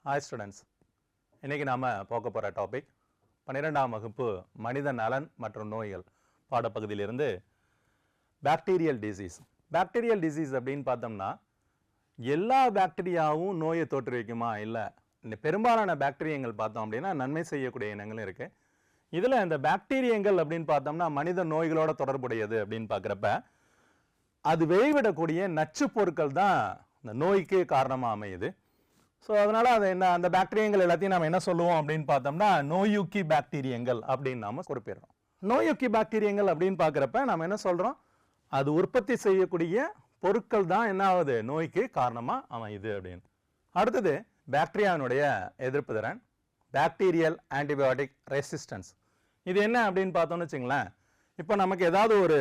Hi students, இன்னைக்கு நாம பார்க்க போற டாபிக் 12ஆம் வகுப்பு மனித நலன் மற்றும் நோய்கள் பாடப்பகுதியிலிருந்து பாக்டீரியல் டிசீஸ். பாக்டீரியல் டிசீஸ் அப்படின்னு பார்த்தோம்னா எல்லா பாக்டீரியாவும் நோயை தோற்றுவிக்குமா? இல்லை, பெரும்பாலான பாக்டீரியங்கள் பார்த்தோம் அப்படின்னா நன்மை செய்யக்கூடிய இனங்களும் இருக்கு. இதில் இந்த பாக்டீரியங்கள் அப்படின்னு பார்த்தோம்னா மனித நோய்களோட தொடர்புடையது அப்படின்னு பார்க்குறப்ப அது வெளிவிடக்கூடிய நச்சு பொருட்கள் தான் இந்த நோய்க்கு காரணமாக அமையுது. ஸோ அதனால் அது என்ன, அந்த பாக்டீரியங்கள் எல்லாத்தையும் நம்ம என்ன சொல்லுவோம் அப்படின்னு பார்த்தோம்னா நோயுக்கி பாக்டீரியங்கள் அப்படின்னு நாம குறிப்பிடுறோம். நோயுக்கி பாக்டீரியங்கள் அப்படின்னு பார்க்குறப்ப நம்ம என்ன சொல்கிறோம், அது உற்பத்தி செய்யக்கூடிய பொருட்கள் தான் என்ன ஆகுது, நோய்க்கு காரணமாக அமையுது அப்படின்னு. அடுத்தது பாக்டீரியாவினுடைய எதிர்ப்பு திறன், பாக்டீரியல் ஆன்டிபயோட்டிக் ரெசிஸ்டன்ஸ். இது என்ன அப்படின்னு பார்த்தோம்னு வச்சுங்களேன், இப்போ நமக்கு ஏதாவது ஒரு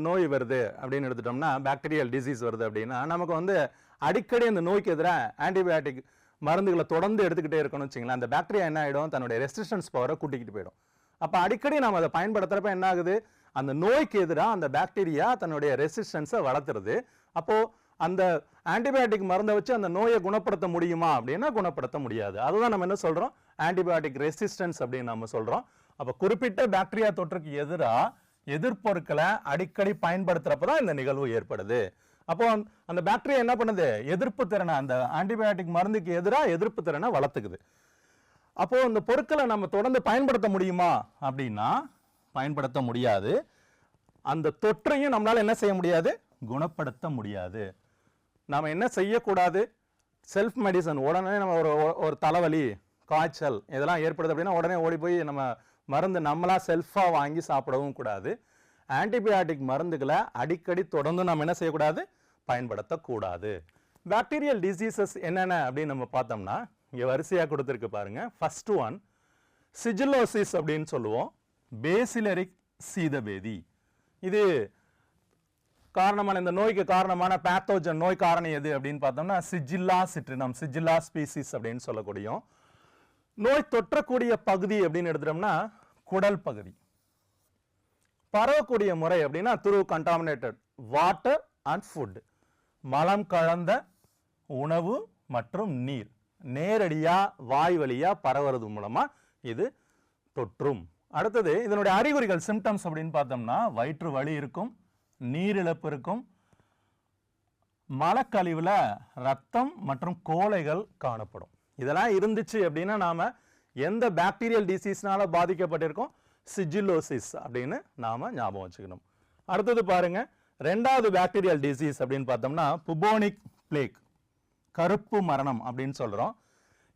நோய் வருது அப்படின்னு எடுத்துட்டோம்னா, பாக்டீரியல் டிசீஸ் வருது அப்படின்னா நமக்கு வந்து அடிக்கடி அந்த நோய்க்கு எதிராக ஆன்டிபயோட்டிக் மருந்துகளை தொடர்ந்து எடுத்துக்கிட்டே இருக்கணும்னு வச்சுங்களேன், அந்த பாக்டீரியா என்ன ஆகிடும், தன்னுடைய ரெசிஸ்டன்ஸ் பவரை கூட்டிக்கிட்டு போயிடும். அப்போ அடிக்கடி நம்ம அதை பயன்படுத்துகிறப்ப என்ன ஆகுது, அந்த நோய்க்கு எதிராக அந்த பாக்டீரியா தன்னுடைய ரெசிஸ்டன்ஸை வளர்த்துறது. அப்போது அந்த ஆன்டிபயோட்டிக் மருந்தை வச்சு அந்த நோயை குணப்படுத்த முடியுமா அப்படின்னா குணப்படுத்த முடியாது. அதுதான் நம்ம என்ன சொல்கிறோம், ஆன்டிபயோட்டிக் ரெசிஸ்டன்ஸ் அப்படின்னு நம்ம சொல்கிறோம். அப்போ குறிப்பிட்ட பாக்டீரியா தொற்றுக்கு எதிராக எதிர்ப்பொருட்களை அடிக்கடி பயன்படுத்துறப்ப தான் இந்த நிகழ்வு ஏற்படுது. அப்போ அந்த பாக்டீரியா என்ன பண்ணுது, எதிர்ப்பு திறனை, அந்த ஆன்டிபயோட்டிக் மருந்துக்கு எதிராக எதிர்ப்பு திறனை வளர்த்துக்குது. அப்போ இந்த பொருட்களை நம்ம தொடர்ந்து பயன்படுத்த முடியுமா அப்படின்னா பயன்படுத்த முடியாது. அந்த தொற்றையும் நம்மளால என்ன செய்ய முடியாது, குணப்படுத்த முடியாது. நாம என்ன செய்யக்கூடாது, செல்ஃப் மெடிசன். உடனே நம்ம ஒரு தலைவலி, காய்ச்சல் இதெல்லாம் ஏற்படுது அப்படின்னா உடனே ஓடி போய் நம்ம மருந்து நம்மளா செல்ஃபா வாங்கி சாப்பிடவும் கூடாது. ஆன்டிபயோட்டிக் மருந்துகளை அடிக்கடி தொடர்ந்து நம்ம என்ன செய்யக்கூடாது, பயன்படுத்தக்கூடாது. பாக்டீரியல் டிசீசஸ் என்னென்ன அப்படின்னு நம்ம பார்த்தோம்னா இங்கே வரிசையாக கொடுத்துருக்கு பாருங்க. ஃபர்ஸ்ட் ஒன் சிஜிலோசிஸ் அப்படின்னு சொல்லுவோம், பேசிலரிக் சீதபேதி. இது காரணமான, இந்த நோய்க்கு காரணமான பேத்தோஜன் நோய் காரணம் எது அப்படின்னு பார்த்தோம்னா சிஜில்லா சிட்ரினம், சிஜில்லா ஸ்பீசிஸ் அப்படின்னு சொல்லக்கூடிய நோய் தொற்றக்கூடிய பகுதி அப்படின்னு எடுத்துட்டோம்னா குடல் பகுதி. பரவக்கூடிய முறை அப்படின்னா through contaminated water and food, மலம் கலந்த உணவு மற்றும் நீர், நேரடியா வாய் வழியா பரவுறது மூலமா இது தொற்றும். அடுத்தது இதனுடைய அறிகுறிகள், சிம்டம்ஸ் அப்படின்னு பார்த்தோம்னா வயிற்று வலி இருக்கும், நீரிழப்பு இருக்கும், மலக்கழிவுல ரத்தம் மற்றும் கோழைகள் காணப்படும். இதெல்லாம் இருந்துச்சு அப்படின்னா நாம எந்த பாக்டீரியல் டிசீஸ்னால பாதிக்கப்பட்டிருக்கோம், சிஜிலோசிஸ் அப்படின்னு நாம ஞாபகம் வச்சுக்கணும். அடுத்தது பாருங்க, ரெண்டாவது பாக்டீரியல் டிசீஸ் அப்படின்னு பார்த்தோம்னா புபோனிக் பிளேக், கருப்பு மரணம் அப்படின்னு சொல்றோம்.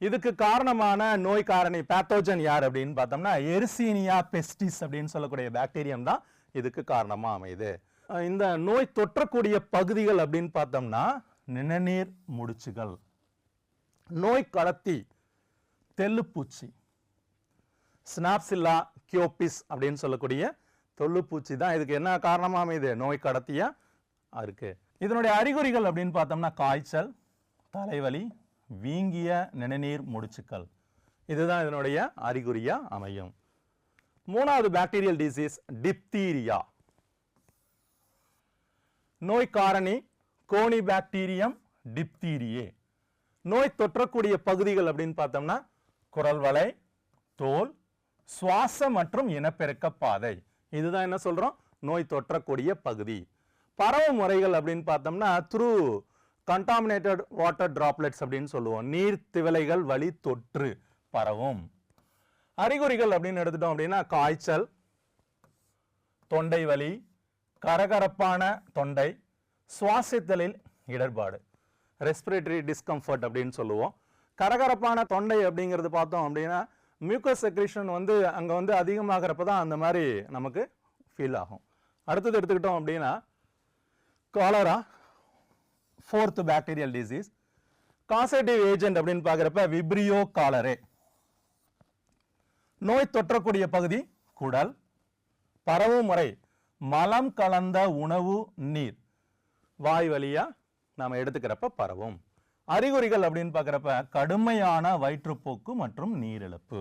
இதுக்கு காரணமான நோய் காரணி பேத்தோஜன் யார் அப்படின்னு பார்த்தோம்னா எரிசீனியா பெஸ்டிஸ் அப்படின்னு சொல்லக்கூடிய பாக்டீரியம் தான் இதுக்கு காரணமா அமையுது. இந்த நோய் தொற்றக்கூடிய பகுதிகள் அப்படின்னு பார்த்தோம்னா நிணநீர் முடிச்சுகள், நோய் கடத்தி தெள்ளுப்பூச்சி, ஸ்னாப்சில்லா கியோபிஸ் அப்படின்னு சொல்லக்கூடிய தொல்லுப்பூச்சி தான் இதுக்கு என்ன காரணமா அமையுது, நோய் கடத்தியா இருக்கு. இதனுடைய அறிகுறிகள் அப்படின்னு பார்த்தோம்னா காய்ச்சல், தலைவலி, வீங்கிய நிணநீர் முடிச்சுக்கள், இதுதான் இதனுடைய அறிகுறியா அமையும். மூணாவது பாக்டீரியல் டிசீஸ் டிப்தீரியா, நோய் காரணி கோனிபாக்டீரியம் டிப்தீரியே. நோய் தொற்றக்கூடிய பகுதிகள் அப்படின்னு பார்த்தோம்னா குரல் வளை, தோல், சுவாச மற்றும் இனப்பெருக்க பாதை, இதுதான் என்ன சொல்றோம், நோய் தொற்றக்கூடிய பகுதி. பரவு முறைகள் அப்படின்னு பார்த்தோம்னா த்ரூ கண்டாமினேட்டட் வாட்டர் டிராப்லெட்ஸ் அப்படின்னு சொல்லுவோம், நீர் திவலைகள் வழி தொற்று பரவும். அறிகுறிகள் அப்படின்னு எடுத்துட்டோம் அப்படின்னா காய்ச்சல், தொண்டை வலி, கரகரப்பான தொண்டை, சுவாசித்தலில் இடர்பாடு, ரெஸ்பிரேட்டரி டிஸ்கம்ஃபர்ட் அப்படின்னு சொல்லுவோம். கரகரப்பான தொண்டை அப்படிங்கிறது பார்த்தோம் அப்படின்னா மியூக்கஸ் செக்ரீஷன் வந்து அங்கே வந்து அதிகமாகிறப்ப தான் அந்த மாதிரி நமக்கு ஃபீல் ஆகும். அடுத்தது எடுத்துக்கிட்டோம் அப்படின்னா cholera, fourth bacterial disease. Causative agent அப்படின்னு பார்க்குறப்ப விப்ரியோ காலரே. நோய் தொற்றக்கூடிய பகுதி குடல், பரவும் முறை மலம் கலந்த உணவு நீர், வாய் வழியா நாம எடுத்துக்கிறப்ப பரவும். அறிகுறிகள் அப்படின்னு பார்க்குறப்ப கடுமையான வயிற்றுப்போக்கு மற்றும் நீரிழப்பு.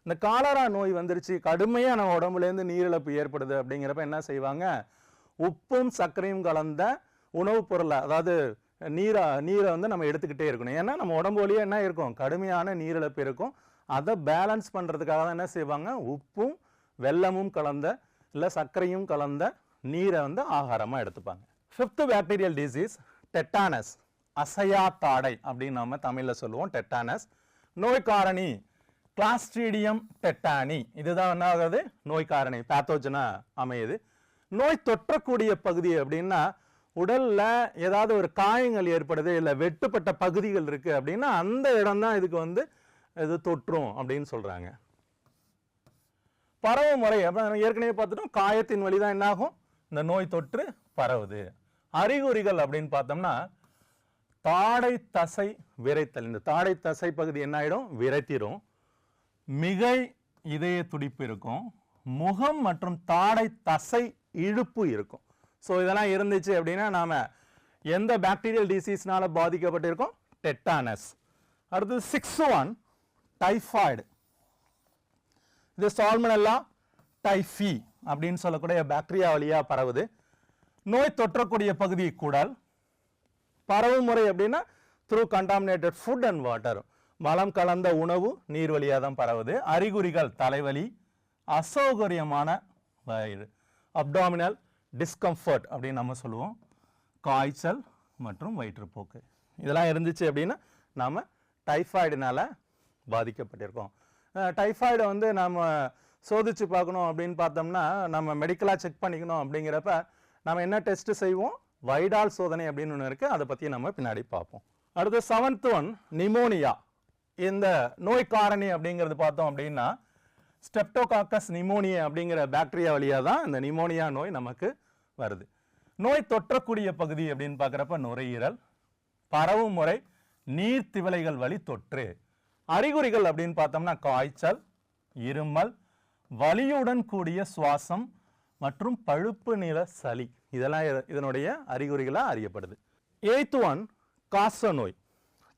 இந்த காலரா நோய் வந்துருச்சு, கடுமையாக நம்ம உடம்புலேருந்து நீரிழப்பு ஏற்படுது அப்படிங்கிறப்ப என்ன செய்வாங்க, உப்பும் சர்க்கரையும் கலந்த உணவுப் பொருளை, அதாவது நீரை வந்து நம்ம எடுத்துக்கிட்டே இருக்கணும். ஏன்னா நம்ம உடம்பு வழியாக என்ன இருக்கும், கடுமையான நீரிழப்பு இருக்கும். அதை பேலன்ஸ் பண்ணுறதுக்காக தான் என்ன செய்வாங்க, உப்பும் வெல்லமும் கலந்த இல்லை சர்க்கரையும் கலந்த நீரை வந்து ஆகாரமாக எடுத்துப்பாங்க. 5th பாக்டீரியல் டிசீஸ் டெட்டானஸ், அசையா தாடை அப்படின்னு நம்ம தமிழில் சொல்லுவோம். டெட்டானஸ் நோய் காரணி கிளாஸ்ட்ரீடியம் டெட்டானி, இதுதான் என்ன ஆகுது, நோய் காரணி பேத்தோஜனா அமையுது. நோய் தொற்றக்கூடிய பகுதி அப்படின்னா உடல்ல ஏதாவது ஒரு காயங்கள் ஏற்படுது இல்லை வெட்டுப்பட்ட பகுதிகள் இருக்கு அப்படின்னா அந்த இடம் தான் இதுக்கு வந்து இது தொற்றும் அப்படின்னு சொல்றாங்க. பரவும் முறை ஏற்கனவே பார்த்துட்டோம், காயத்தின் வழிதான் என்ன ஆகும், இந்த நோய் தொற்று பரவுது. அறிகுறிகள் அப்படின்னு பார்த்தோம்னா தாடை தசை விரைத்தல், இந்த தாடை தசை பகுதி என்ன ஆயிடும், விரைத்திரும். மிகை இதய துடிப்பு இருக்கும். முகம் மற்றும் தாடை தசை இழுப்பு இருக்கும். ஸோ இதெல்லாம் இருந்துச்சு அப்படின்னா நாம எந்த பாக்டீரியல் டிசீஸ்னால பாதிக்கப்பட்டிருக்கோம், டெட்டானஸ். அடுத்தது 6th one டைஃபாய்டு. இது சால்மனெல்லா டைஃபி அப்படின்னு சொல்லக்கூடிய பாக்டீரியா வழியா பரவுது. நோய் தொற்றக்கூடிய பகுதி குடல். பரவும் முறை அப்படின்னா through contaminated food and water, மலம் கலந்த உணவு நீர் வழியாக தான் பரவுது. அறிகுறிகள் தலைவலி, அசௌகரியமான வயிறு, அப்டாமினல் டிஸ்கம்ஃபர்ட் அப்படின்னு நம்ம சொல்லுவோம், காய்ச்சல் மற்றும் வயிற்றுப்போக்கு. இதெல்லாம் இருந்துச்சு அப்படின்னா நாம் டைஃபாய்டுனால பாதிக்கப்பட்டிருக்கோம். டைஃபாய்டை வந்து நம்ம சோதிச்சு பார்க்கணும் அப்படின்னு பார்த்தோம்னா நம்ம மெடிக்கலாக செக் பண்ணிக்கணும். அப்படிங்கிறப்ப நம்ம என்ன டெஸ்ட் செய்வோம், வைடால் சோதனை அப்படின்னு ஒன்று இருக்குது, அதை பற்றி நம்ம பின்னாடி பார்ப்போம். அடுத்து 7th one நிமோனியா. இந்த நோய் காரணி அப்படிங்கிறது பார்த்தோம் அப்படின்னா ஸ்டெப்டோகாக்கஸ் நிமோனியா அப்படிங்கிற பாக்டீரியா வழியாக தான் இந்த நிமோனியா நோய் நமக்கு வருது. நோய் தொற்றக்கூடிய பகுதி அப்படின்னு பார்க்குறப்ப நுரையீரல். பரவும் முறை நீர்த்திவலைகள் வழி தொற்று. அறிகுறிகள் அப்படின்னு பார்த்தோம்னா காய்ச்சல், இருமல், வலியுடன் கூடிய சுவாசம் மற்றும் பழுப்பு நிற சளி, இதெல்லாம் இதனுடைய அறிகுறிகளாக அறியப்படுது. 8th one காச நோய்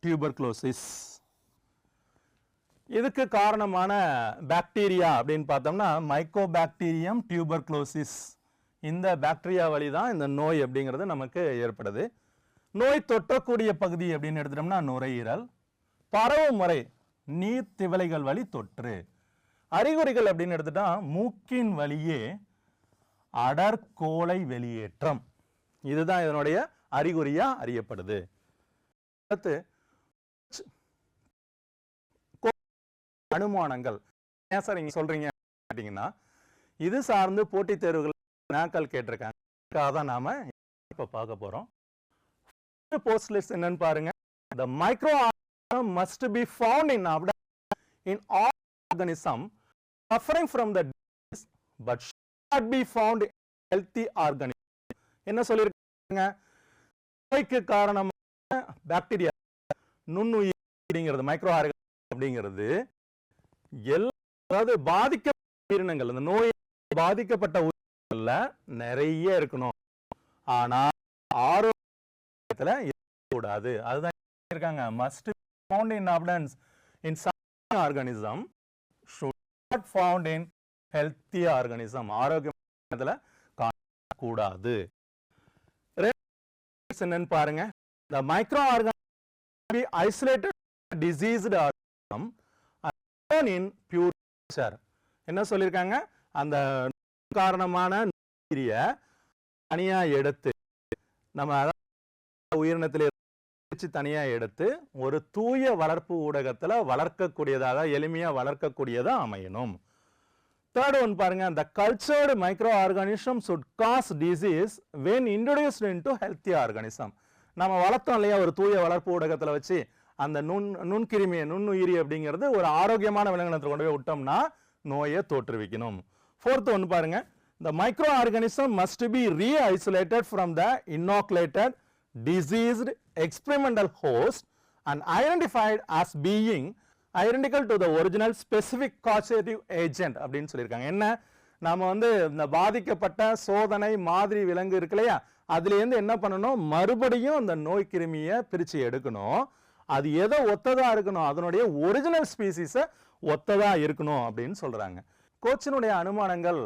டியூபர்குலோசிஸ். இதுக்கு காரணமான பாக்டீரியா அப்படின்னு பார்த்தோம்னா மைக்கோபாக்டீரியம் டியூபர்குலோசிஸ். இந்த பாக்டீரியா வழி தான் இந்த நோய் அப்படிங்கிறது நமக்கு ஏற்படுது. நோய் தொற்றக்கூடிய பகுதி அப்படின்னு எடுத்துட்டோம்னா நுரையீரல். பரவும் முறை நீர்த்திவலைகள் வழி தொற்று. அறிகுறிகள் அப்படின்னு எடுத்துட்டா மூக்கின் வழியே அடர்கோளை வெளியேற்றம், இதுதான் இதனுடைய அறிகுறியா அறியப்படுது. அடுத்து அனுமானங்கள். ஏன் சார் நீங்க சொல்றீங்க கேட்டீங்கன்னா இது சார்ந்து போட்டித் தேர்வுகள் வினாக்கள் கேட்டிருக்காங்க, தான் நாம இப்ப பார்க்க போறோம். போஸ்ட் லிஸ்ட் என்னன்னு பாருங்க. The microorganism must be found in all organism suffering from the disease but should not be found in healthy organism. என்ன சொல்லிருக்காங்க, நோய்க்கு காரணமான பாக்டீரியா நுண்ணுயிர் அப்படிங்கிறது மைக்ரோ ஆர்கானிசம் அப்படிங்கிறது அதாவது பாதிக்கப்பட்ட உயிரினங்கள், அந்த நோய் பாதிக்கப்பட்ட உயிரினங்கள்ல நிறைய இருக்கணும், ஆனா ஆரோக்கியத்துல இருக்கக்கூடாது. அதுதான் இருக்காங்க, must be found in abundance in some organism should not found in healthy organism. ஆரோக்கியத்துல காணக்கூடாது. என்னன்னு பாருங்க. The microorganism be isolated diseased organism and in pure nature. என்ன சொல்லிருக்காங்க, அந்த காரணமான நோயை தனியா எடுத்து நம்ம உயிரினத்திலே தனியா எடுத்து ஒரு தூய வளர்ப்பு ஊடகத்துல வளர்க்கக்கூடியதாக எளிமையா வளர்க்கக்கூடியதா அமையணும். Third one பாருங்க, the cultured microorganism should cause disease when introduced into healthy organism. நம்ம வளர்த்தோம் இல்லையா ஒரு தூய வளர்ப்பு ஊடகத்துல வச்சு, அந்த நுண்கிருமியை நுண்ணுயிரி அப்படிங்கிறது ஒரு ஆரோக்கியமான விலங்கினத்தை கொண்டு போய் விட்டோம்னா நோயை தோற்றுவிக்கணும். 4th one பாருங்க, the microorganism must be re-isolated from the inoculated diseased experimental host and identified as being identical to the original specific causative agent அப்படின்னு சொல்லியிருக்காங்க. என்ன, நாம வந்து இந்த பாதிக்கப்பட்ட சோதனை மாதிரி விலங்கு இருக்கு இல்லையா, அதுல இருந்து என்ன பண்ணணும், மறுபடியும் அந்த நோய் கிருமியை பிரிச்சு எடுக்கணும். அது எதை ஒத்ததா இருக்கணும், அதனுடைய ஒரிஜினல் ஸ்பீசிஸை ஒத்ததா இருக்கணும் அப்படின்னு சொல்றாங்க. கோச்சினுடைய அனுமானங்கள்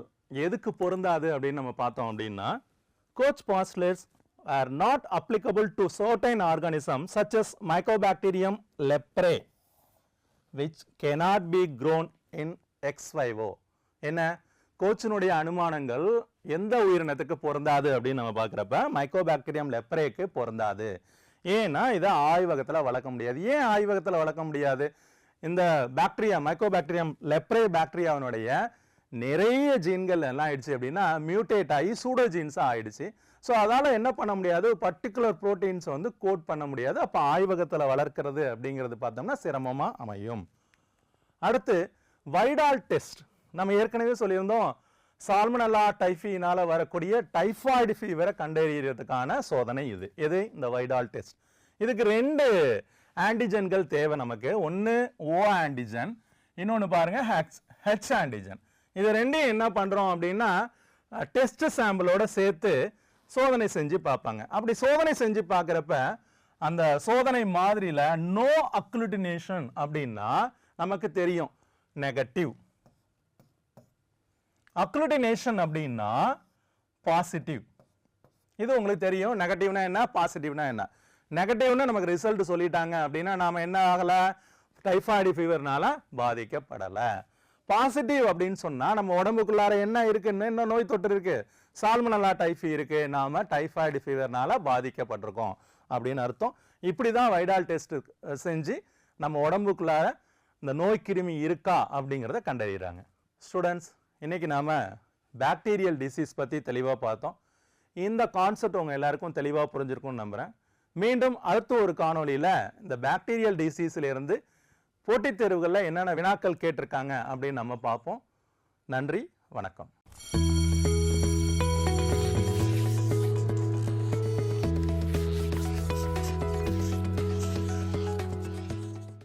எதுக்கு பொருந்தாது அப்படின்னு நம்ம பார்த்தோம் அப்படின்னா, coach பாஸ்ட்லேட்ஸ் are not applicable to certain organisms such as Mycobacterium leprae which cannot be grown in ex vivo. என்ன கோச்சினுடைய அனுமானங்கள் எந்த உயிரினத்துக்கு பொருந்தாது அப்படின்னு நம்ம பார்க்குறப்ப மைக்கோபாக்டீரியம் லெப்ரேக்கு பொருந்தாது. ஏன்னா இதை ஆய்வகத்தில் வளர்க்க முடியாது. ஏன் ஆய்வகத்தில் வளர்க்க முடியாது? இந்த பாக்டீரியா மைக்கோபாக்டீரியம் லெப்ரே பாக்டீரியாவினுடைய நிறைய ஜீன்கள் எல்லாம் ஆயிடுச்சு அப்படின்னா மியூட்டேட் ஆகி சூடோ ஜீன்ஸாக ஆயிடுச்சு. ஸோ அதால் என்ன பண்ண முடியாது, பர்டிகுலர் ப்ரோட்டீன்ஸ் வந்து கோட் பண்ண முடியாது. அப்போ ஆய்வகத்தில் வளர்க்கிறது அப்படிங்கிறது பார்த்தோம்னா சிரமமாக அமையும். அடுத்து வைடால் டெஸ்ட். நம்ம ஏற்கனவே சொல்லியிருந்தோம், சால்மனல்லா டைஃபியினால் வரக்கூடிய டைஃபாய்டு ஃபீவரை கண்டறியறதுக்கான சோதனை இது. எது? இந்த வைடால் டெஸ்ட். இதுக்கு 2 ஆன்டிஜன்கள் தேவை நமக்கு. ஒன்று ஓ ஆன்டிஜன், இன்னொன்று பாருங்க ஹெச் ஆன்டிஜன். இது ரெண்டையும் என்ன பண்ணுறோம் அப்படின்னா டெஸ்ட் சாம்பிளோட சேர்த்து சோதனை செஞ்சு பார்ப்பாங்க. அப்படி சோதனை செஞ்சு பார்க்குறப்ப அந்த சோதனை மாதிரியில் நோ அக்ளூட்டினேஷன் அப்படின்னா நமக்கு தெரியும் நெகட்டிவ். அக்ளூட்டினேஷன் அப்படின்னா பாசிட்டிவ். இது உங்களுக்கு தெரியும். நெகட்டிவ்னா என்ன, பாசிட்டிவ்னா என்ன. நெகட்டிவ்னா நமக்கு ரிசல்ட் சொல்லிட்டாங்க அப்படின்னா நாம என்ன ஆகலை, டைஃபாய்டு ஃபீவர்னால பாதிக்கப்படலை. பாசிட்டிவ் அப்படின்னு சொன்னா நம்ம உடம்புக்குள்ளார என்ன இருக்குன்னு, என்ன நோய் தொற்று இருக்கு, சால்மனல்லா டைஃபி இருக்கு, நாம டைஃபாய்டு ஃபீவர்னால பாதிக்கப்பட்டிருக்கோம் அப்படின்னு அர்த்தம். இப்படிதான் வைடால் டெஸ்ட் செஞ்சு நம்ம உடம்புக்குள்ளார இந்த நோய் கிருமி இருக்கா அப்படிங்கிறத கண்டறிகிறாங்க. ஸ்டூடெண்ட்ஸ், இன்னைக்கு நாம பாக்டீரியல் டிசீஸ் பத்தி தெளிவாக பார்த்தோம். இந்த கான்செப்ட் உங்க எல்லாருக்கும் தெளிவாக புரிஞ்சிருக்கும்னு நம்புறேன். மீண்டும் அடுத்த ஒரு காணொலியில் இந்த பாக்டீரியல் டிசீஸ்ல இருந்து போட்டித் தேர்வுகளில் என்னென்ன வினாக்கள் கேட்டிருக்காங்க அப்படின்னு நம்ம பார்ப்போம். நன்றி, வணக்கம்.